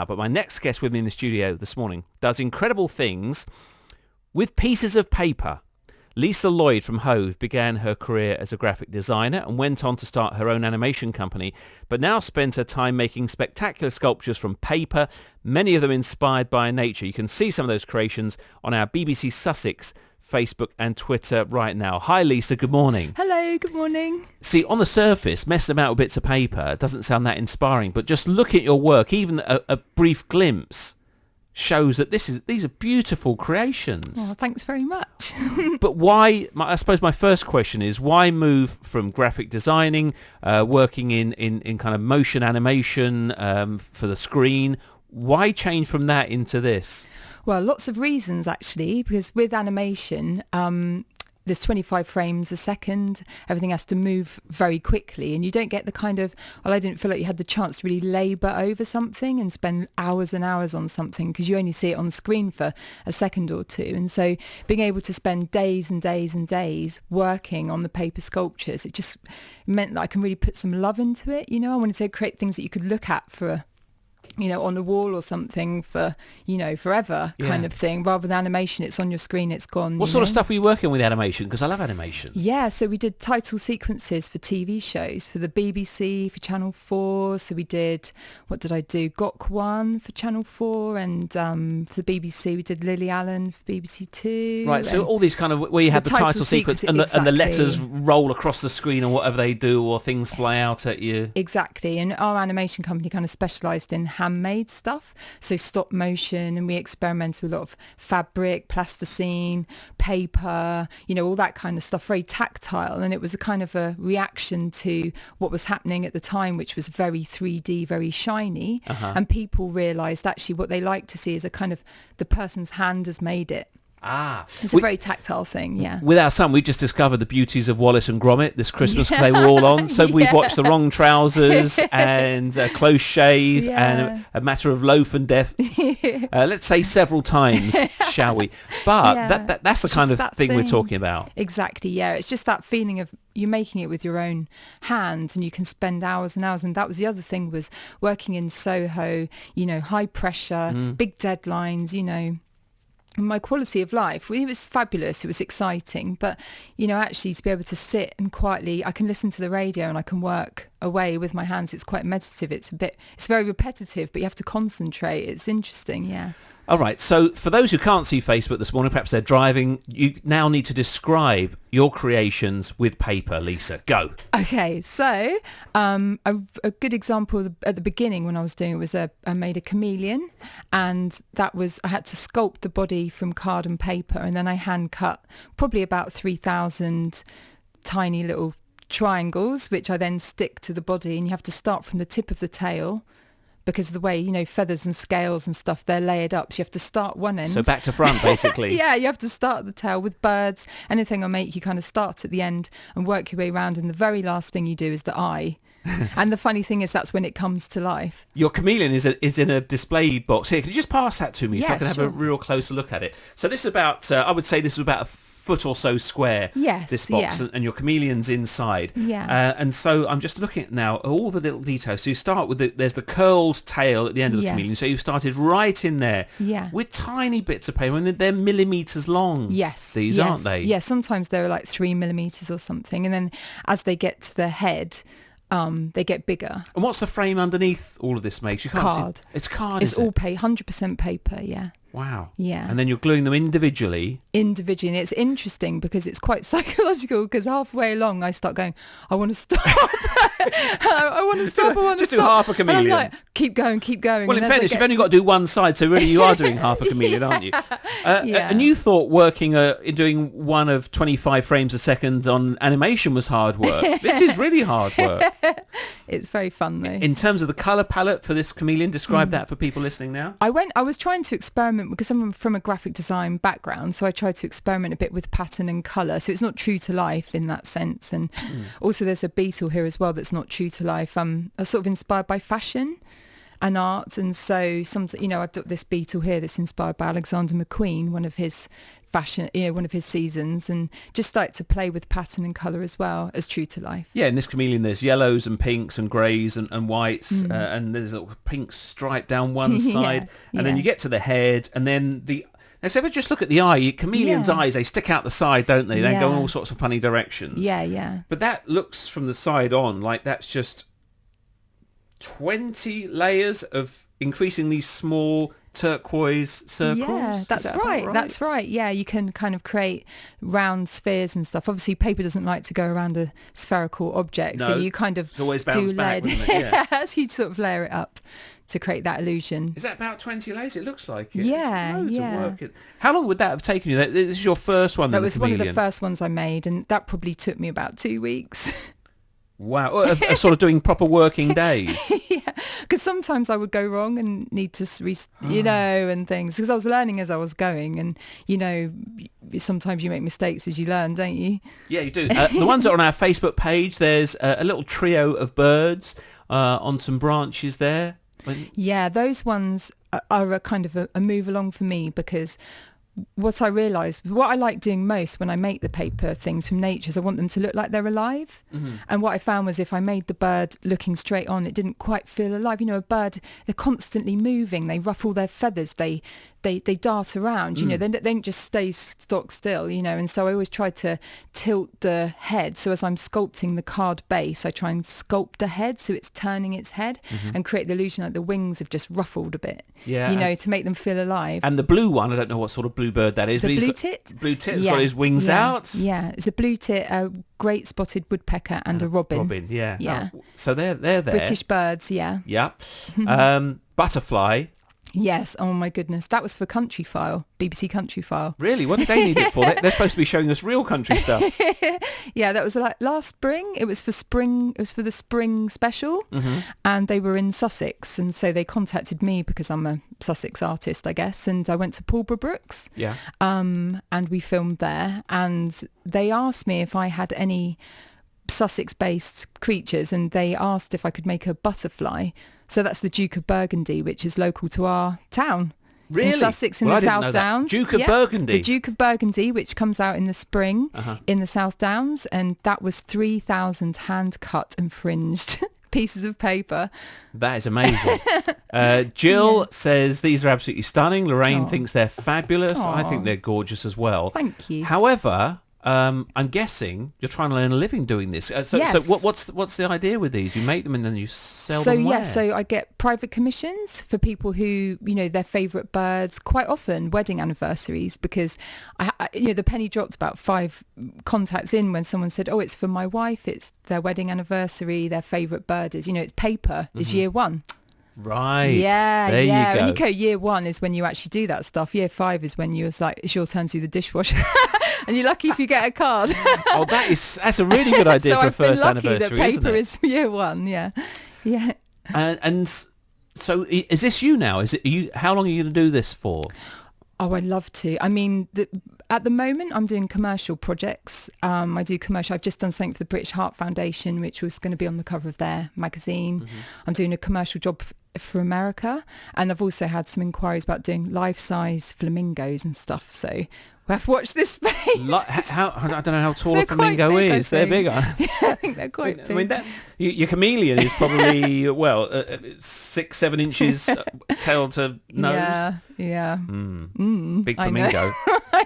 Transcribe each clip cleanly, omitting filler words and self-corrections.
But my next guest with me in the studio this morning does incredible things with pieces of paper. Lisa Lloyd from Hove began her career as a graphic designer and went on to start her own animation company, but now spends her time making spectacular sculptures from paper, many of them inspired by nature. You can see some of those creations on our BBC Sussex Facebook and Twitter right now. Hi Lisa, good morning. Hello, good morning. See, on the surface, messing about with bits of paper doesn't sound that inspiring, but just look at your work, even a brief glimpse shows that these are beautiful creations. Oh, thanks very much. But why, I suppose my first question is, why move from graphic designing, working in kind of motion animation for the screen, why change from that into this? Well, lots of reasons actually, because with animation, there's 25 frames a second, everything has to move very quickly, and you don't get the kind of, well, I didn't feel like you had the chance to really labour over something and spend hours and hours on something, because you only see it on screen for a second or two. And so being able to spend days and days and days working on the paper sculptures, it just meant that I can really put some love into it. You know, I wanted to create things that you could look at for on a wall or something for, forever kind of thing, rather than animation. It's on your screen, it's gone. What sort of stuff were you working with animation? Because I love animation. Yeah, so we did title sequences for TV shows, for the BBC, for Channel 4. So we did, what did I do? Gok 1 for Channel 4, and for the BBC we did Lily Allen for BBC 2. Right, so all these kind of, where you have the title sequence and the letters roll across the screen or whatever they do, or things fly out at you. Exactly, and our animation company kind of specialised in handmade stuff, so stop motion, and we experimented with a lot of fabric, plasticine, paper, all that kind of stuff, very tactile. And it was a kind of a reaction to what was happening at the time, which was very 3D, very shiny. And people realised actually what they like to see is a kind of, the person's hand has made it. It's a very tactile thing, yeah. With our son, we just discovered the beauties of Wallace and Gromit this Christmas because they were all on. So we've watched The Wrong Trousers and Close Shave and a Matter of Loaf and Death. Let's say several times, shall we? But that's the kind of thing we're talking about. Exactly, yeah. It's just that feeling of you're making it with your own hands, and you can spend hours and hours. And that was the other thing, was working in Soho, high pressure, big deadlines, my quality of life, it was fabulous, it was exciting, but actually to be able to sit and quietly, I can listen to the radio and I can work away with my hands. It's quite meditative, it's very repetitive, but you have to concentrate. It's interesting. Yeah. All right, so for those who can't see Facebook this morning, perhaps they're driving, you now need to describe your creations with paper. Lisa, go. Okay, so a good example at the beginning when I was doing it was I made a chameleon, and that was, I had to sculpt the body from card and paper, and then I hand cut probably about 3,000 tiny little triangles, which I then stick to the body, and you have to start from the tip of the tail, because of the way, feathers and scales and stuff, they're layered up. So you have to start one end. So back to front, basically. Yeah, you have to start the tail. With birds, anything I make, you kind of start at the end and work your way around. And the very last thing you do is the eye. And the funny thing is, that's when it comes to life. Your chameleon is in a display box here. Can you just pass that to me so I can have a real closer look at it? So this is about, I would say this is about a foot or so square, this box, and your chameleon's inside. And so I'm just looking at now all the little details. So you start with there's the curled tail at the end of the chameleon. So you've started right in there with tiny bits of paper, and they're millimetres long. These aren't they? Yeah, sometimes they're like 3 millimetres or something, and then as they get to the head, they get bigger. And what's the frame underneath all of this makes? You can't card. It's card. It's all 100% paper. Yeah. Wow. Yeah. And then you're gluing them individually. And it's interesting because it's quite psychological, because halfway along I start going, I want to stop. I want to stop. Just do half a chameleon. And I'm like, keep going. Well, in fairness, you've only got to do one side, so really you are doing half a chameleon, aren't you? And you thought working doing one of 25 frames a second on animation was hard work. This is really hard work. It's very fun though. In terms of the colour palette for this chameleon, describe that for people listening now. I was trying to experiment, because I'm from a graphic design background, so I tried to experiment a bit with pattern and colour, so it's not true to life in that sense. And also there's a beetle here as well that's not true to life. I'm sort of inspired by fashion, and art. And so I've got this beetle here that's inspired by Alexander McQueen, one of his fashion, one of his seasons, and just like to play with pattern and colour as well as true to life. Yeah, in this chameleon there's yellows and pinks and greys and whites, and there's a little pink stripe down one side, and then you get to the head, and then now, so if I just look at the eye, chameleons' eyes, they stick out the side, don't they? They go in all sorts of funny directions. Yeah. But that looks from the side on like that's just 20 layers of increasingly small turquoise circles. Yeah, that's right. That's right. Yeah, you can kind of create round spheres and stuff. Obviously, paper doesn't like to go around a spherical object, so you kind of always bounce back, wouldn't it? Yeah. So you sort of layer it up to create that illusion. Is that about 20 layers? It looks like it. Yeah, it's loads of work. How long would that have taken you? This is your first one. That was one of the first ones I made, and that probably took me about 2 weeks. Wow, sort of doing proper working days. Yeah, because sometimes I would go wrong and need to, and things. Because I was learning as I was going, and sometimes you make mistakes as you learn, don't you? Yeah, you do. The ones that are on our Facebook page, there's a little trio of birds on some branches there. Yeah, those ones are a kind of a move along for me, because what I realised, what I like doing most when I make the paper things from nature is I want them to look like they're alive. Mm-hmm. And what I found was if I made the bird looking straight on, it didn't quite feel alive. A bird, they're constantly moving. They ruffle their feathers. They dart around, they don't just stay stock still, and so I always try to tilt the head. So as I'm sculpting the card base, I try and sculpt the head so it's turning its head and create the illusion like the wings have just ruffled a bit, to make them feel alive. And the blue one, I don't know what sort of blue bird that is. The blue tit? Blue tit's got his wings out. Yeah, it's a blue tit, a great spotted woodpecker and a robin. Robin, yeah. Yeah. Oh, so they're there. British birds, yeah. Yeah. Butterfly. Yes, oh my goodness. That was for Country File, BBC Country File. Really? What did they need it for? They're supposed to be showing us real country stuff. Yeah, that was like last spring. It was for the spring special, and they were in Sussex, and so they contacted me because I'm a Sussex artist, I guess, and I went to Pulborough Brooks. Yeah. And we filmed there, and they asked me if I had any Sussex-based creatures, and they asked if I could make a butterfly. So that's the Duke of Burgundy, which is local to our town. Really? In Sussex, in the South Downs. Duke of Burgundy? The Duke of Burgundy, which comes out in the spring in the South Downs. And that was 3,000 hand-cut and fringed pieces of paper. That is amazing. Jill says, these are absolutely stunning. Lorraine thinks they're fabulous. I think they're gorgeous as well. Thank you. However, I'm guessing you're trying to earn a living doing this. So what's the idea with these? You make them and then you sell them where? So I get private commissions for people who, their favourite birds, quite often wedding anniversaries, because the penny dropped about 5 contacts in when someone said, oh, it's for my wife, it's their wedding anniversary, their favourite bird is, it's paper, is year 1. Right. Yeah, there yeah. you go. And you go, year 1 is when you actually do that stuff. Year 5 is when it's like, it's your turn to do the dishwasher. And you're lucky if you get a card. That's a really good idea for a first anniversary, isn't it? Paper is year 1, yeah. Yeah. And so is this you now? Is it you? How long are you going to do this for? Oh, I'd love to. I mean, at the moment, I'm doing commercial projects. I do commercial. I've just done something for the British Heart Foundation, which was going to be on the cover of their magazine. I'm doing a commercial job for America. And I've also had some inquiries about doing life-size flamingos and stuff. So we have to watch this space. I don't know how tall a flamingo is. They're big. Yeah, I think they're quite big. I mean, your chameleon is probably, 6-7 inches tail to nose. Yeah. Big flamingo.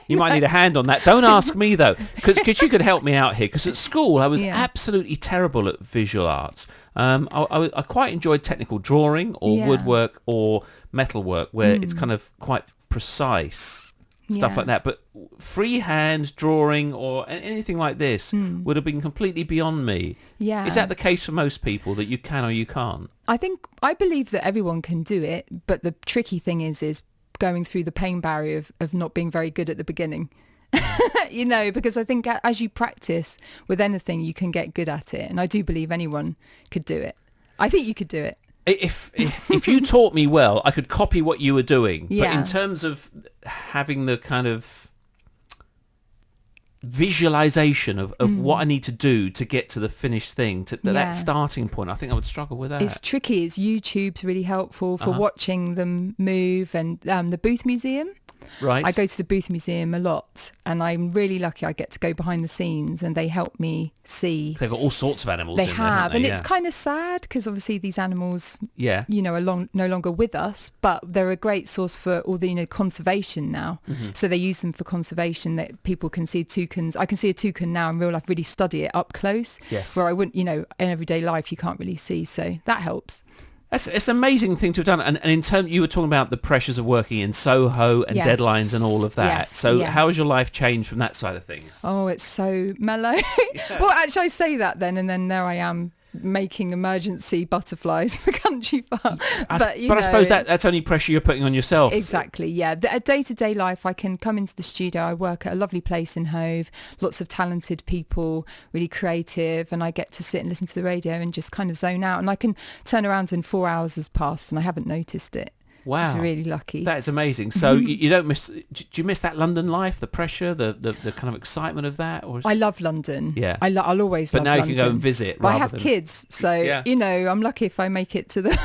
You might need a hand on that. Don't ask me, though, because you could help me out here. Because at school, I was absolutely terrible at visual arts. I quite enjoyed technical drawing or woodwork or metalwork, where it's kind of quite precise. Stuff like that, but freehand drawing or anything like this would have been completely beyond me. Yeah. Is that the case for most people, that you can or you can't? I believe that everyone can do it, but the tricky thing is going through the pain barrier of not being very good at the beginning. Because I think as you practice with anything, you can get good at it, and I do believe anyone could do it. I think you could do it. If you taught me well, I could copy what you were doing. Yeah. But in terms of having the kind of visualization of what I need to do to get to the finished thing, to Yeah. that starting point. I think I would struggle with that. It's tricky. YouTube's really helpful for watching them move, and the Booth Museum. Right. I go to the Booth Museum a lot, and I'm really lucky I get to go behind the scenes, and they help me see. They've got all sorts of animals They in there, have, haven't and they? it's kind of sad because obviously these animals, Yeah. are no longer with us, but they're a great source for all the, conservation now. So they use them for conservation, that people can see toucans. I can see a toucan now in real life, really study it up close. Yes. Where I wouldn't, in everyday life, you can't really see. So that helps. It's an amazing thing to have done. And in terms, you were talking about the pressures of working in Soho and Yes. deadlines and all of that. Yes, So yeah. how has your life changed from that side of things? Oh, it's so mellow. Well, actually, I say that then, and then there I am making emergency butterflies for Country Farm. But I suppose that's only pressure you're putting on yourself. Exactly, yeah. A day-to-day life, I can come into the studio. I work at a lovely place in Hove, lots of talented people, really creative, and I get to sit and listen to the radio and just kind of zone out. And I can turn around and 4 hours has passed and I haven't noticed it. Wow. It's really lucky. That is amazing. So you don't miss, do you miss that London life, the pressure, the kind of excitement of that? Or I love London. Yeah. I'll always But love now you London. can go and visit But I rather have than... kids, so, Yeah. I'm lucky if I make it to the,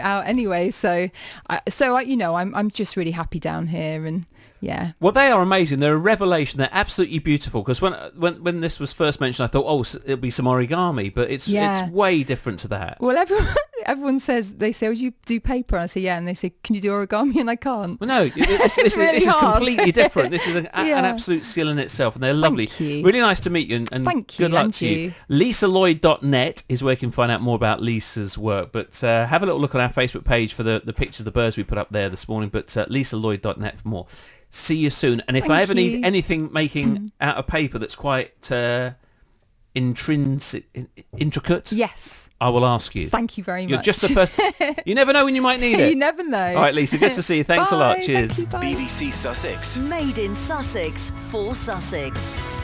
out anyway. So, I'm just really happy down here, and yeah. Well, they are amazing. They're a revelation. They're absolutely beautiful. Because when this was first mentioned, I thought, it'll be some origami, but it's way different to that. Well, everyone says, they say, oh, you do paper? And I say, yeah. And they say, can you do origami? And I can't. Well, no, this really is hard. completely different. This is an Yeah. absolute skill in itself, and they're lovely. Thank you. Really nice to meet you, and Thank you, good luck and to you. you. LisaLloyd.net is where you can find out more about Lisa's work. But have a little look on our Facebook page for the pictures of the birds we put up there this morning. But LisaLloyd.net for more. See you soon. And if I ever need anything making out of paper that's quite intricate, Yes. I will ask you. Thank you very much. You're just the first. You never know when you might need it. You never know. All right, Lisa, good to see you. Thanks a lot. Bye. Cheers. Thank you, bye. BBC Sussex. Made in Sussex for Sussex.